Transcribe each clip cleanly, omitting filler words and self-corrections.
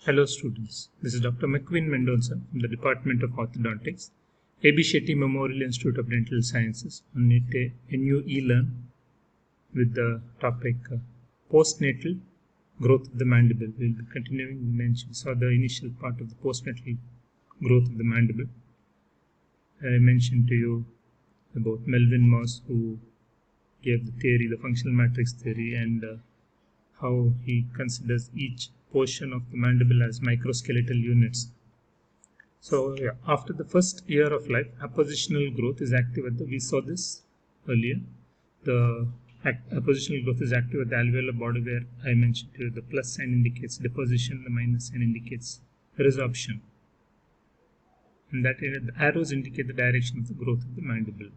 Hello students, this is Dr. McQueen Mendoza from the Department of Orthodontics, A.B. Shetty Memorial Institute of Dental Sciences on NU eLearn with the topic postnatal growth of the mandible. We will be continuing. We saw the initial part of the postnatal growth of the mandible. I mentioned to you about Melvin Moss, who gave the theory, the functional matrix theory, and how he considers each portion of the mandible as microskeletal units. So after the first year of life, appositional growth is active at the, we saw this earlier, the appositional growth is active at the alveolar border, where I mentioned to you the plus sign indicates deposition, the minus sign indicates resorption. And that the arrows indicate the direction of the growth of the mandible.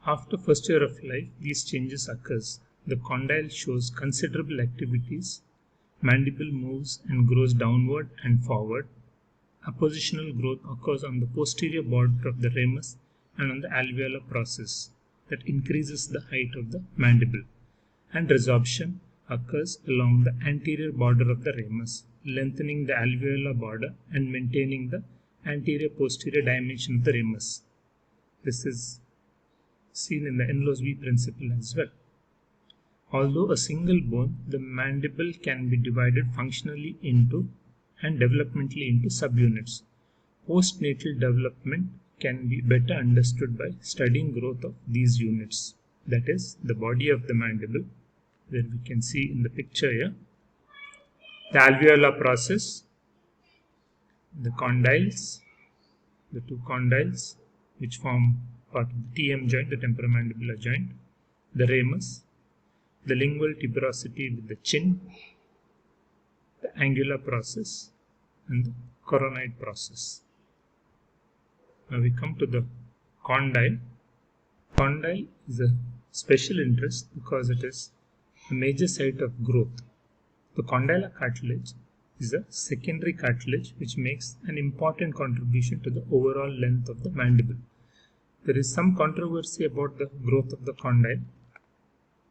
After first year of life, these changes occurs. The condyle shows considerable activities. Mandible moves and grows downward and forward. Appositional growth occurs on the posterior border of the ramus and on the alveolar process that increases the height of the mandible. And resorption occurs along the anterior border of the ramus, lengthening the alveolar border and maintaining the anterior-posterior dimension of the ramus. This is seen in the Enlow's V principle as well. Although a single bone, the mandible can be divided functionally into and developmentally into subunits. Postnatal development can be better understood by studying growth of these units. That is, the body of the mandible, where we can see in the picture here, the alveolar process, the condyles, the two condyles which form part of the TM joint, the temporomandibular joint, the ramus, the lingual tuberosity with the chin, the angular process, and the coronoid process. Now we come to the condyle. Condyle is a special interest because it is a major site of growth. The condylar cartilage is a secondary cartilage which makes an important contribution to the overall length of the mandible. There is some controversy about the growth of the condyle.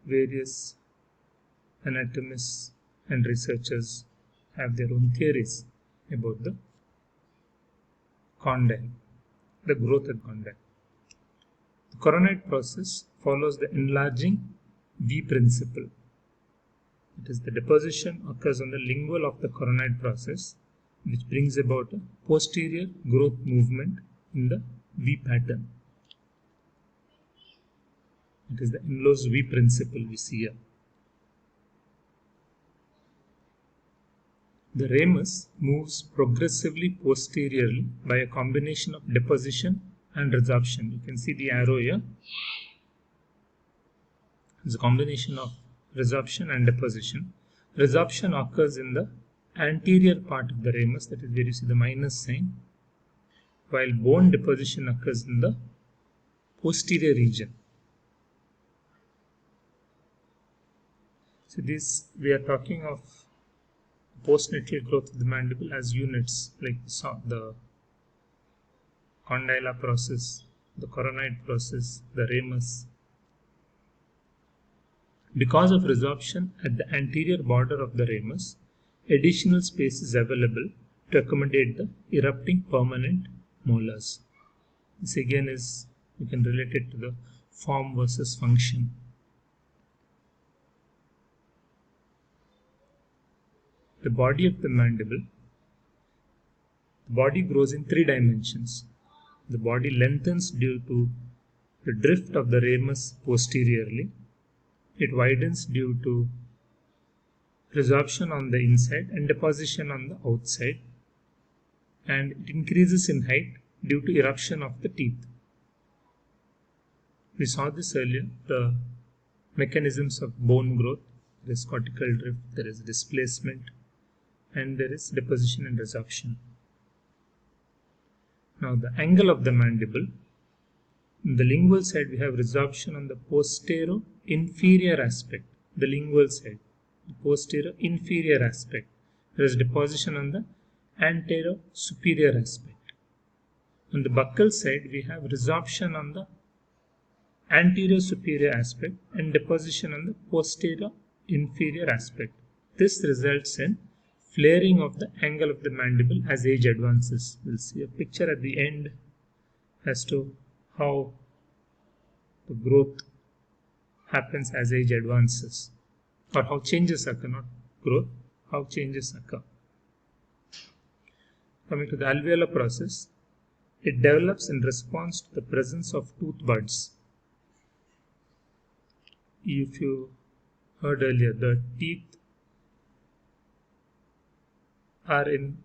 Various anatomists and researchers have their own theories about the condyle, the growth of condyle. The coronoid process follows the enlarging V principle. It is the deposition occurs on the lingual of the coronoid process, which brings about a posterior growth movement in the V pattern. It is the Enlow's V principle we see here. The ramus moves progressively posteriorly by a combination of deposition and resorption. You can see the arrow here. It's a combination of resorption and deposition. Resorption occurs in the anterior part of the ramus, that is where you see the minus sign, while bone deposition occurs in the posterior region. So this, we are talking of postnatal growth of the mandible as units, like we saw the condylar process, the coronoid process, the ramus. Because of resorption at the anterior border of the ramus, additional space is available to accommodate the erupting permanent molars. This again is, you can relate it to the form versus function. The body of the mandible, the body grows in 3 dimensions. The body lengthens due to the drift of the ramus posteriorly. It widens due to resorption on the inside and deposition on the outside. And it increases in height due to eruption of the teeth. We saw this earlier, the mechanisms of bone growth. There is cortical drift, there is displacement, and there is deposition and resorption. Now the angle of the mandible. On the lingual side, we have resorption on the posterior-inferior aspect, the lingual side, the posterior-inferior aspect. There is deposition on the anterior-superior aspect. On the buccal side, we have resorption on the anterior-superior aspect and deposition on the posterior inferior aspect. This results in flaring of the angle of the mandible as age advances. We'll see a picture at the end as to how the growth happens as age advances, or how changes occur, not growth, how changes occur. Coming to the alveolar process, it develops in response to the presence of tooth buds. If you heard earlier, the teeth are in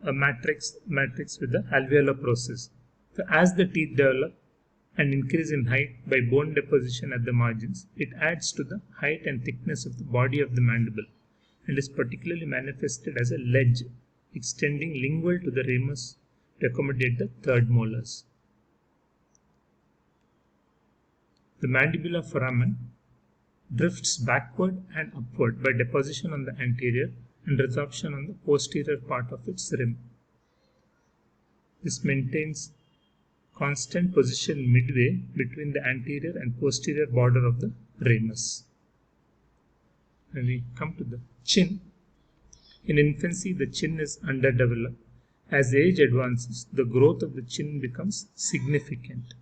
a matrix with the alveolar process. So as the teeth develop and increase in height by bone deposition at the margins, it adds to the height and thickness of the body of the mandible and is particularly manifested as a ledge extending lingual to the ramus to accommodate the third molars. The mandibular foramen drifts backward and upward by deposition on the anterior and resorption on the posterior part of its rim. This maintains constant position midway between the anterior and posterior border of the ramus. When we come to the chin, in infancy the chin is underdeveloped. As age advances, the growth of the chin becomes significant.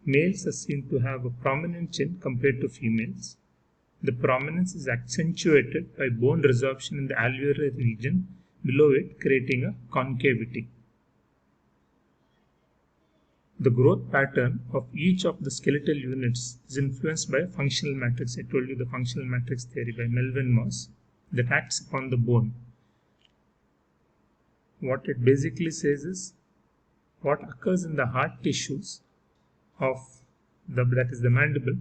Males are seen to have a prominent chin compared to females. The prominence is accentuated by bone resorption in the alveolar region below it, creating a concavity. The growth pattern of each of the skeletal units is influenced by a functional matrix. I told you the functional matrix theory by Melvin Moss that acts upon the bone. What it basically says is what occurs in the hard tissues of that is the mandible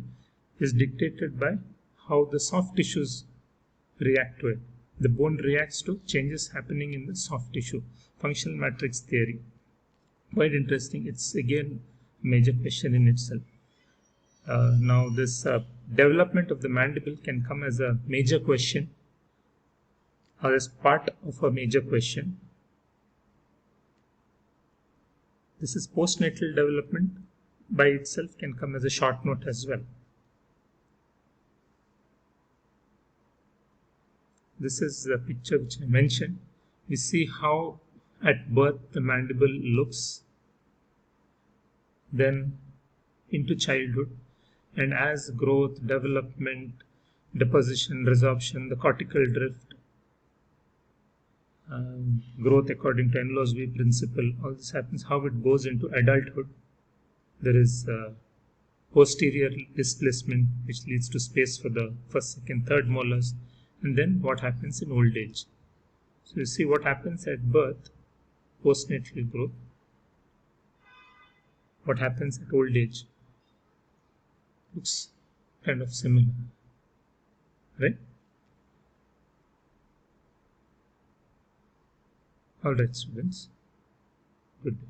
is dictated by how the soft tissues react to it. The bone reacts to changes happening in the soft tissue. Functional matrix theory. Quite interesting. It's again a major question in itself. Now this development of the mandible can come as a major question or as part of a major question. This is postnatal development by itself can come as a short note as well. This is the picture which I mentioned. We see how at birth the mandible looks, then into childhood, and as growth, development, deposition, resorption, the cortical drift, growth according to Enlow's-V principle, all this happens, how it goes into adulthood. There is posterior displacement which leads to space for the first, second, third molars, and then what happens in old age. So you see what happens at birth, postnatal growth, what happens at old age. Looks kind of similar, right? All right, students. Good day.